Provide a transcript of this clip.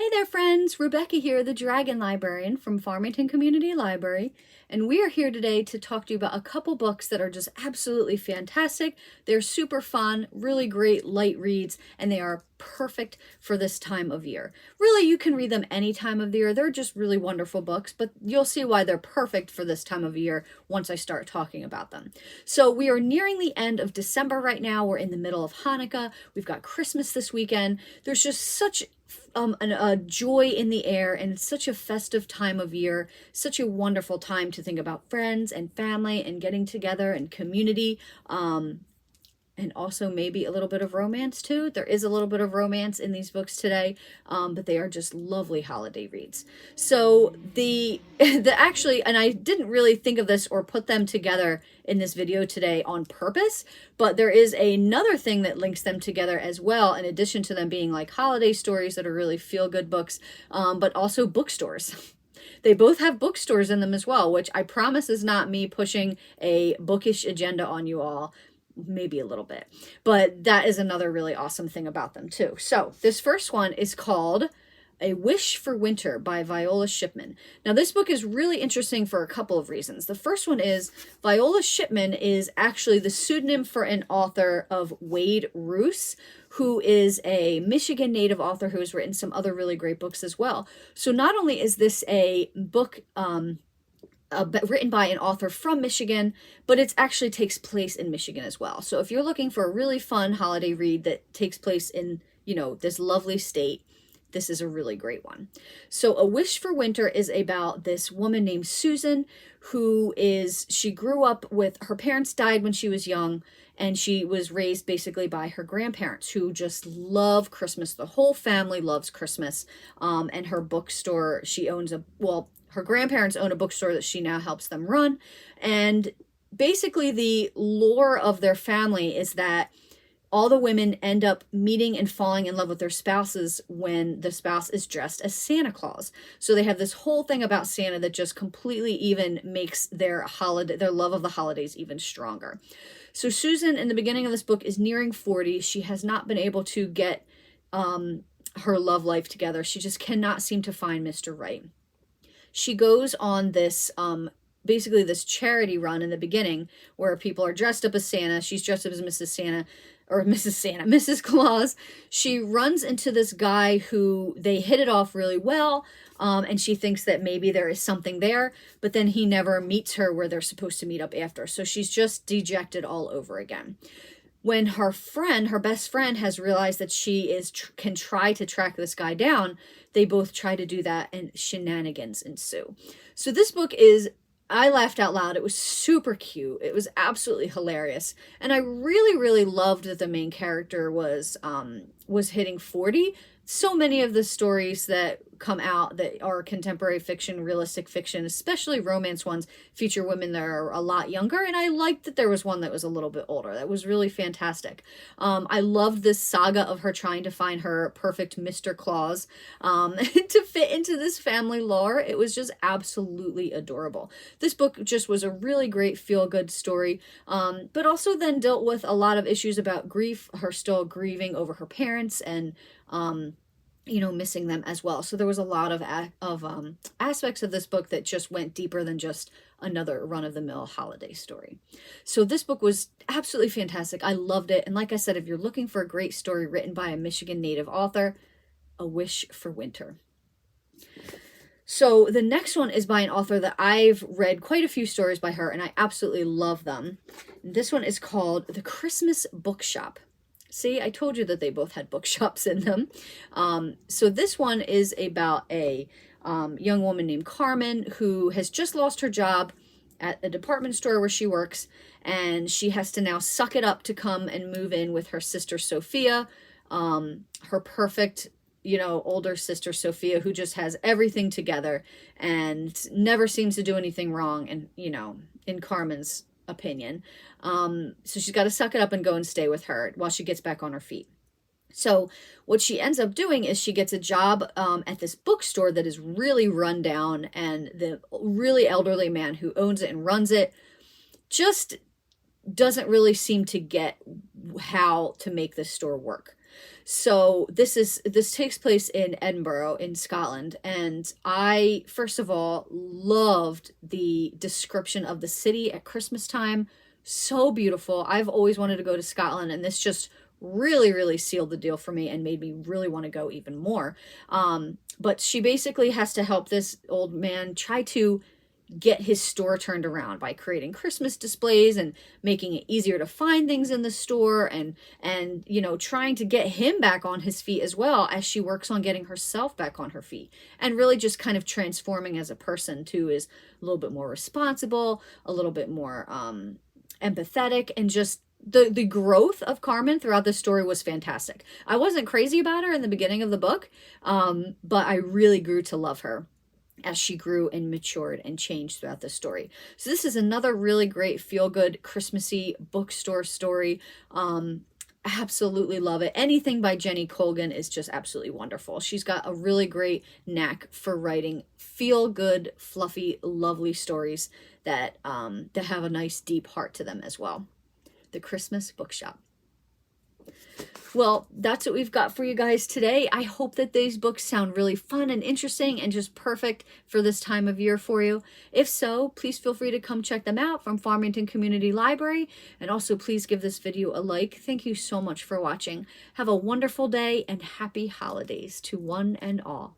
Hey there friends, Rebecca here, the Dragon Librarian from Farmington Community Library, and we are here today to talk to you about a couple books that are just absolutely fantastic. They're super fun, really great light reads, and they are perfect for this time of year. Really, you can read them any time of the year. They're just really wonderful books, but you'll see why they're perfect for this time of year once I start talking about them. So we are nearing the end of December right now. We're in the middle of Hanukkah. We've got Christmas this weekend. There's just such a joy in the air, and it's such a festive time of year, such a wonderful time to think about friends and family and getting together and community, and also maybe a little bit of romance too. There is a little bit of romance in these books today, but they are just lovely holiday reads. So the actually, and I didn't really think of this or put them together in this video today on purpose, but there is another thing that links them together as well, in addition to them being like holiday stories that are really feel-good books, but also bookstores. They both have bookstores in them as well, which I promise is not me pushing a bookish agenda on you all. Maybe a little bit, but that is another really awesome thing about them too. So this first one is called A Wish for Winter by Viola Shipman. Now this book is really interesting for a couple of reasons. The first one is Viola Shipman is actually the pseudonym for an author of Wade Roos, who is a Michigan native author who has written some other really great books as well. So not only is this a book written by an author from Michigan, but it actually takes place in Michigan as well. So if you're looking for a really fun holiday read that takes place in, this lovely state, this is a really great one. So A Wish for Winter is about this woman named Susan, she grew up with, her parents died when she was young, and she was raised basically by her grandparents who just love Christmas. The whole family loves Christmas. And her bookstore, she owns her grandparents own a bookstore that she now helps them run. And basically the lore of their family is that all the women end up meeting and falling in love with their spouses when the spouse is dressed as Santa Claus. So they have this whole thing about Santa that just completely even makes their love of the holidays even stronger. So Susan, in the beginning of this book, is nearing 40. She has not been able to get her love life together. She just cannot seem to find Mr. Right. She goes on this, basically this charity run in the beginning where people are dressed up as Santa. She's dressed up as Mrs. Claus. She runs into this guy who they hit it off really well, and she thinks that maybe there is something there, but then he never meets her where they're supposed to meet up after. So she's just dejected all over again. When her best friend, has realized that she can try to track this guy down, they both try to do that, and shenanigans ensue. So this book I laughed out loud. It was super cute. It was absolutely hilarious. And I really, really loved that the main character was hitting 40. So many of the stories that come out that are contemporary fiction, realistic fiction, especially romance ones, feature women that are a lot younger. And I liked that there was one that was a little bit older. That was really fantastic. I loved this saga of her trying to find her perfect Mr. Claus to fit into this family lore. It was just absolutely adorable. This book just was a really great feel-good story, but also then dealt with a lot of issues about grief, her still grieving over her parents, and missing them as well. So there was a lot of aspects of this book that just went deeper than just another run-of-the-mill holiday story. So this book was absolutely fantastic. I loved it. And like I said, if you're looking for a great story written by a Michigan native author, A Wish for Winter. So the next one is by an author that I've read quite a few stories by her, and I absolutely love them. This one is called The Christmas Bookshop. See, I told you that they both had bookshops in them. So this one is about a young woman named Carmen who has just lost her job at a department store where she works, and she has to now suck it up to come and move in with her sister Sophia, her perfect, older sister Sophia, who just has everything together and never seems to do anything wrong, and in Carmen's opinion. So she's got to suck it up and go and stay with her while she gets back on her feet. So what she ends up doing is she gets a job at this bookstore that is really run down, and the really elderly man who owns it and runs it just doesn't really seem to get how to make this store work. So this takes place in Edinburgh in Scotland, and I first of all loved the description of the city at Christmas time. So beautiful. I've always wanted to go to Scotland, and this just really sealed the deal for me and made me really want to go even more. But she basically has to help this old man try to get his store turned around by creating Christmas displays and making it easier to find things in the store, and you know, trying to get him back on his feet as well as she works on getting herself back on her feet, and really just kind of transforming as a person too, is a little bit more responsible, a little bit more empathetic, and just the growth of Carmen throughout the story was fantastic. I wasn't crazy about her in the beginning of the book, but I really grew to love her as she grew and matured and changed throughout the story. So this is another really great feel-good Christmassy bookstore story. Absolutely love it. Anything by Jenny Colgan is just absolutely wonderful. She's got a really great knack for writing feel-good, fluffy, lovely stories that that have a nice deep heart to them as well. The Christmas Bookshop. Well, that's what we've got for you guys today. I hope that these books sound really fun and interesting and just perfect for this time of year for you. If so, please feel free to come check them out from Farmington Community Library. And also please give this video a like. Thank you so much for watching. Have a wonderful day and happy holidays to one and all.